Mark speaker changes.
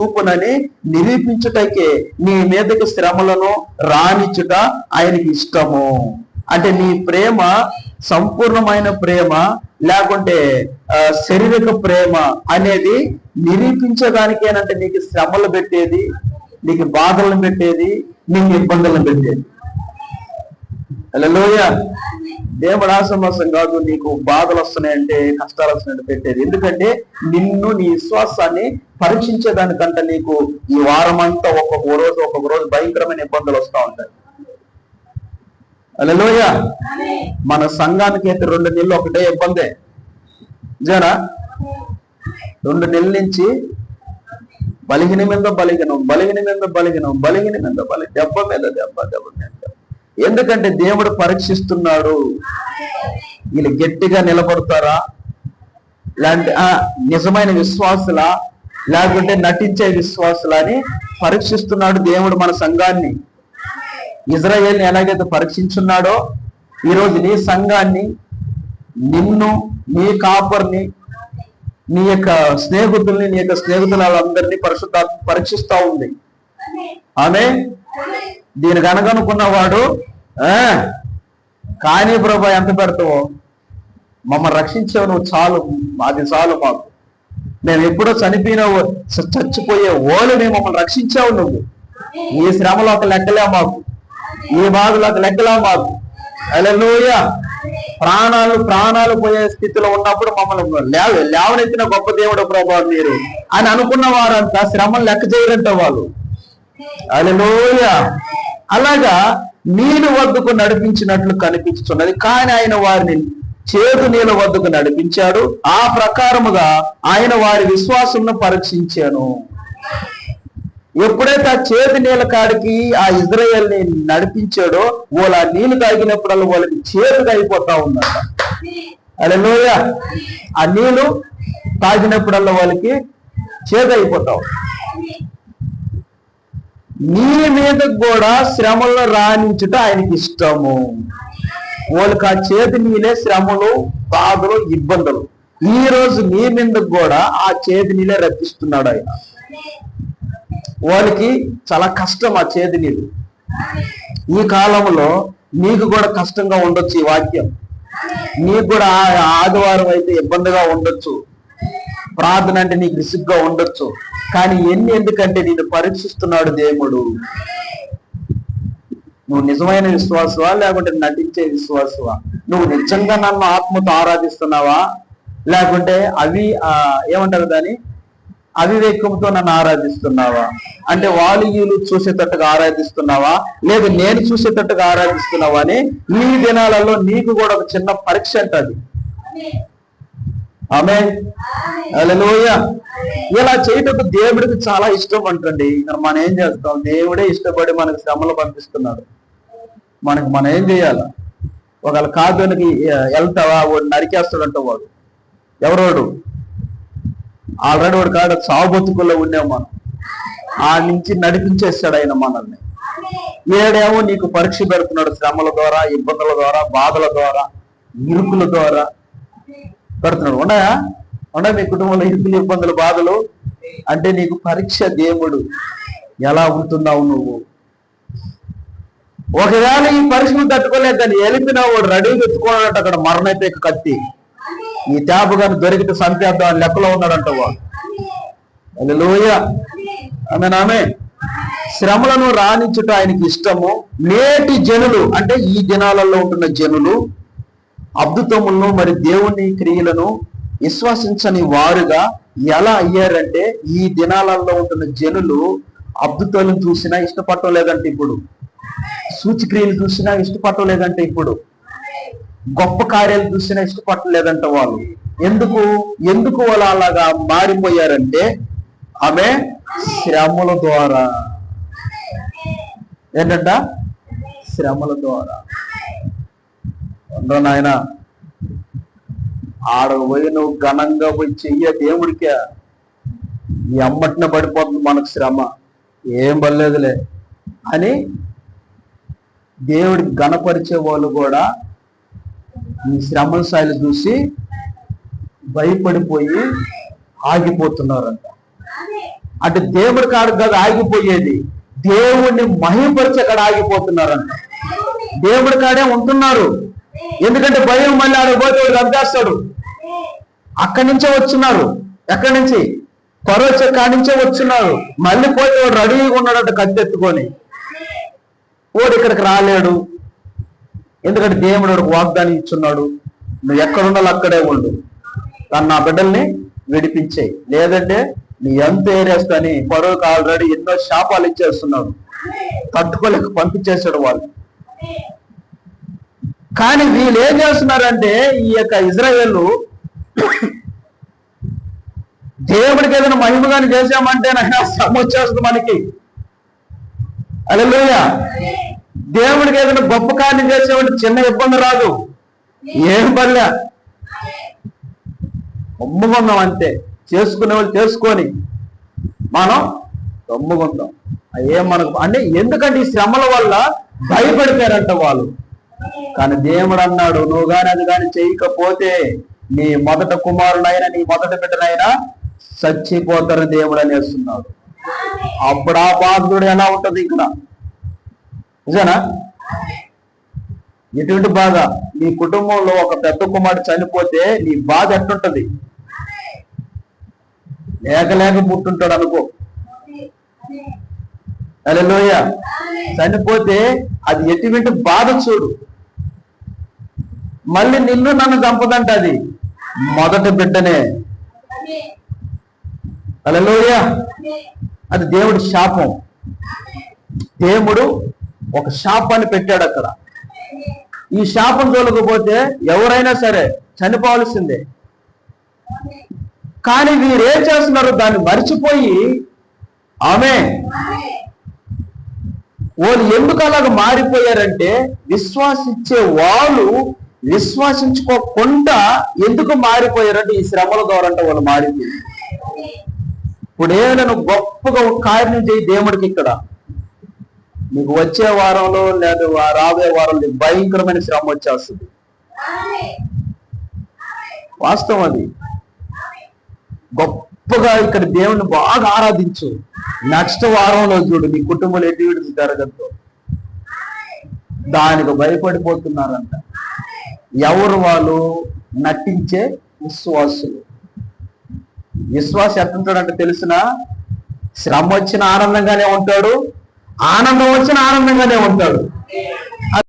Speaker 1: చూపునని నిరూపించుటకే నీ మీదకి శ్రమలను రానిచ్చుట ఆయనకి ఇష్టము. అంటే నీ ప్రేమ సంపూర్ణమైన ప్రేమ లేకుంటే శారీరక ప్రేమ అనేది నిరూపించడానికేనంటే నీకు శ్రమలు పెట్టేది, నీకు బాధలను పెట్టేది, నీకు ఇబ్బందులను పెట్టేది. హల్లెలూయా. దేవుడు ఆసమసం కాదు నీకు బాధలు వస్తున్నాయంటే, కష్టాలు వస్తున్నాయంటే పెట్టేది. ఎందుకంటే నిన్ను, నీ విశ్వాసాన్ని పరీక్షించేదానికంటే నీకు ఈ వారం అంతా ఒక్కొక్క రోజు భయంకరమైన ఇబ్బందులు వస్తూ ఉంటాయి. హల్లెలూయా. మన సంఘానికి అయితే 2 నెలలు ఒకటే ఇబ్బందే జరా. 2 నెలల నుంచి బలిగిన మీద బలిగినం, దెబ్బ మీద దెబ్బ. ఎందుకంటే దేవుడు పరీక్షిస్తున్నాడు. వీళ్ళు గట్టిగా నిలబడతారా, లేదంటే నిజమైన విశ్వాసులా, లేకుంటే నటించే విశ్వాసులా అని పరీక్షిస్తున్నాడు దేవుడు మన సంఘాన్ని. ఇజ్రాయేల్ని ఎలాగైతే పరీక్షించున్నాడో ఈరోజు నీ సంఘాన్ని, నిన్ను, నీ కాపర్ని, నీ యొక్క స్నేహితుల్ని, నీ యొక్క స్నేహితులందరినీ పరిశుద్ధాత్మ పరీక్షిస్తా ఉంది. ఆమె దీనికి అనగనుకున్నవాడు కానీ ప్రభా ఎంత పెడతావో, మమ్మల్ని రక్షించావు నువ్వు, చాలు, అది చాలు మాకు. మేము ఎప్పుడో చచ్చిపోయే ఓలుని మమ్మల్ని రక్షించావు నువ్వు. ఈ శ్రమలో ఒక లెక్కలే మాకు, ఈ బాధలో ఒక లెక్కలే మాకు. హల్లెలూయా. ప్రాణాలు పోయే స్థితిలో ఉన్నప్పుడు మమ్మల్ని లేవనెత్తిన గొప్ప దేవుడు ప్రభా మీరు అని అనుకున్న వారంతా శ్రమను లెక్క చేయరంట వాళ్ళు. హల్లెలూయా. అలాగా నీళ్ళ వద్దకు నడిపించినట్లు కనిపించుతున్నది, కానీ ఆయన వారిని చేదు నీళ్ళ వద్దకు నడిపించాడు. ఆ ప్రకారముగా ఆయన వారి విశ్వాసంను పరీక్షించాను. ఎప్పుడైతే ఆ చేదు నీళ్ళ కాడికి ఆ ఇజ్రాయేల్ని నడిపించాడో వాళ్ళు ఆ నీళ్లు తాగినప్పుడల్లా వాళ్ళకి చేదుగా అయిపోతా ఉందంట. హల్లెలూయా. ఆ నీళ్లు తాగినప్పుడల్లా వాళ్ళకి చేదు అయిపోతావు. నీ మీద కూడా శ్రమలు రాణించుట ఆయనకి ఇష్టము. వాళ్ళకి ఆ చేతి నీళ్ళే శ్రమలు, బాధలు, ఇబ్బందులు. ఈ రోజు నీ మీద కూడా ఆ చేతి నీళ్ళే రప్పిస్తున్నాడు ఆయన. వాళ్ళకి చాలా కష్టం ఆ చేతి నీళ్ళు. ఈ కాలంలో నీకు కూడా కష్టంగా ఉండొచ్చు ఈ వాక్యం. నీకు కూడా ఆదివారం అయితే ఇబ్బందిగా ఉండొచ్చు, ప్రార్థన అంటే నీకు విసుగ్గా ఉండొచ్చు. కానీ ఎందుకంటే నిన్ను పరీక్షిస్తున్నాడు దేవుడు. నువ్వు నిజమైన విశ్వాసవా లేకుంటే నటించే విశ్వాసవా? నువ్వు నిజంగా నన్ను ఆత్మతో ఆరాధిస్తున్నావా లేకుంటే ఏమంటారు దాన్ని, అవివేకంతో నన్ను ఆరాధిస్తున్నావా? అంటే వాళ్ళు వీళ్ళు చూసేటట్టుగా ఆరాధిస్తున్నావా లేదు నేను చూసేటట్టుగా ఆరాధిస్తున్నావా అని ఈ దినాలలో నీకు కూడా ఒక చిన్న పరీక్ష అంటది. ఆమేన్. హల్లెలూయా. ఇలా చేయటకు దేవుడికి చాలా ఇష్టం అంటండి. మనం ఏం చేస్తాం? దేవుడే ఇష్టపడి మనకు శ్రమలు పంపిస్తున్నాడు. మనం ఏం చేయాలి? ఒకవేళ కాదునికి వెళ్తావా, వాడు నరికేస్తాడంట. వాడు ఎవరోడు ఆల్రెడీ వాడు కాదు, చావు బతుకుల్లో ఉన్నాం మనం. ఆ నుంచి నడిపించేస్తాడు ఆయన మనల్ని. ఏడేమో నీకు పరీక్ష పెడుతున్నాడు, శ్రమల ద్వారా, ఇబ్బందుల ద్వారా, బాధల ద్వారా, ఇరుకుల ద్వారా పెడుతున్నాడు. ఉన్నాయా మీ కుటుంబంలో ఇరుకులు, ఇబ్బందులు, బాధలు? అంటే నీకు పరీక్ష. దేవుడు ఎలా ఉంటున్నావు నువ్వు? ఒకవేళ ఈ పరీక్షను తట్టుకోలేదు దాన్ని వెళ్ళిపోయినా వాడు రెడీగా ఎత్తుకోవాలంట. అక్కడ మరణైపోయి కత్తి ఈ ట్యాబ్ గాని దొరికితే సంపేద్దాం అని లెక్కలో ఉన్నాడంట వాడు. హల్లెలూయా. ఆమేన్. శ్రమలను రాణించుట ఆయనకి ఇష్టము. నేటి జనులు అంటే ఈ దినాలలో ఉంటున్న జనులు అద్భుతములను మరి దేవుని క్రియలను విశ్వసించని వారుగా ఎలా అయ్యారంటే, ఈ దినాలలో ఉంటున్న జనులు అద్భుతాలను చూసినా ఇష్టపడటం లేదంటే, ఇప్పుడు సూచక్రియలు చూసినా ఇష్టపడటం లేదంటే, ఇప్పుడు గొప్ప కార్యాలు చూసినా ఇష్టపడటం లేదంట వాళ్ళు. ఎందుకు వాళ్ళు అలాగా మారిపోయారంటే ఆమె శ్రమల ద్వారా. ఏంటంట? శ్రమల ద్వారా. నాయన ఆడకు పోయి నువ్వు ఘనంగా పోయి చెయ్య దేవుడికే, ఈ అమ్మటిన పడిపోతుంది మనకు శ్రమ, ఏం పర్లేదులే అని దేవుడికి ఘనపరిచే వాళ్ళు కూడా ఈ శ్రమల స్థాయిలు చూసి భయపడిపోయి ఆగిపోతున్నారంట. అటు దేవుడి కాడు కాదు ఆగిపోయేది, దేవుణ్ణి మహిమపరిచి అక్కడ ఆగిపోతున్నారంట. దేవుడి కాడే ఉంటున్నారు, ఎందుకంటే భయం మళ్ళీ ఆడపోతే వాడు చంపేస్తాడు. అక్కడి నుంచే వచ్చున్నారు. ఎక్కడి నుంచి? పరోచ కాడి నుంచే వచ్చున్నారు. మళ్ళీ పోతే వాడు రెడీగా ఉన్నాడంట కత్తెత్తుకొని. వాడు ఇక్కడికి రాలేడు, ఎందుకంటే దేవుడు వాడికి వాగ్దానం ఇచ్చున్నాడు, నువ్వు ఎక్కడున్నాలో అక్కడే ఉండు, కానీ నా బిడ్డల్ని విడిపించేయి, లేదంటే నీ ఎంత ఏరేస్తాని పరోకి ఆల్రెడీ ఎన్నో శాపాలు ఇచ్చేస్తున్నాడు, తట్టుకోలేక పంపించేశాడు వాళ్ళు. కానీ వీళ్ళు ఏం చేస్తున్నారంటే, ఈ యొక్క ఇజ్రాయేలు దేవుడికి ఏదైనా మహిమగాని చేశామంటే నాకు శ్రమ వచ్చేస్తుంది మనకి. హల్లెలూయా. దేవుడికి ఏదైనా గొప్ప కార్యం చేసామంటే చిన్న ఇబ్బంది రాదు, ఏం పర్లే, ఒమ్ముకుందాం అంతే. చేసుకునే వాళ్ళు చేసుకొని మనం ఒమ్ముకుందాం. ఏం మనకు అంటే, ఎందుకంటే ఈ శ్రమల వల్ల భయపడిపోయారంట వాళ్ళు. కానీ దేవుడు అన్నాడు, నువ్వు కానీ అది కానీ చేయకపోతే నీ మొదట కుమారునైనా నీ మొదటి బిడ్డనైనా చచ్చిపోతారని దేవుడు అనేస్తున్నాడు. అప్పుడు ఆ బాధుడు ఎలా ఉంటది ఇక్కడ? నిజానా? ఎటువంటి బాధ? నీ కుటుంబంలో ఒక పెద్ద కుమారుడు చనిపోతే నీ బాధ ఎట్టుంటది? లేక పుట్టుంటాడు అనుకో. హల్లెలూయా. చనిపోతే అది ఎటువంటి బాధ చూడు. మళ్ళీ నిన్ను నన్ను చంపదంట అది మొదటి బిడ్డనే. హల్లెలూయా. అది దేవుడి శాపం. దేవుడు ఒక శాపాన్ని పెట్టాడు అక్కడ. ఈ శాపం తోలకపోతే ఎవరైనా సరే చనిపోవాల్సిందే. కానీ వీరేం చేస్తున్నారు? దాన్ని మర్చిపోయి ఆమె వాళ్ళు ఎందుకు అలాగ మారిపోయారంటే, విశ్వాసించే వాళ్ళు విశ్వాసించుకోకుండా ఎందుకు మారిపోయారంటే ఈ శ్రమల ద్వారా అంటే వాళ్ళు మారిపోయారు. ఇప్పుడు ఏదైనా గొప్పగా ఒక కార్యం చేయి దేవుడికి, ఇక్కడ నీకు వచ్చే వారంలో లేదా రాబోయే వారంలో భయంకరమైన శ్రమ వచ్చేస్తుంది. వాస్తవం అది. గొప్పగా ఇక్కడ దేవుని బాగా ఆరాధించు, నెక్స్ట్ వారంలో చూడు నీ కుటుంబంలో ఎటువంటి జరగద్దు. దానికి భయపడిపోతున్నారంట. ఎవరు? వాళ్ళు నటించే విశ్వాసులు. విశ్వాసం ఎట్టుంటాడంటే తెలిసిన, శ్రమ వచ్చిన ఆనందంగానే ఉంటాడు, ఆనందం వచ్చిన ఆనందంగానే ఉంటాడు.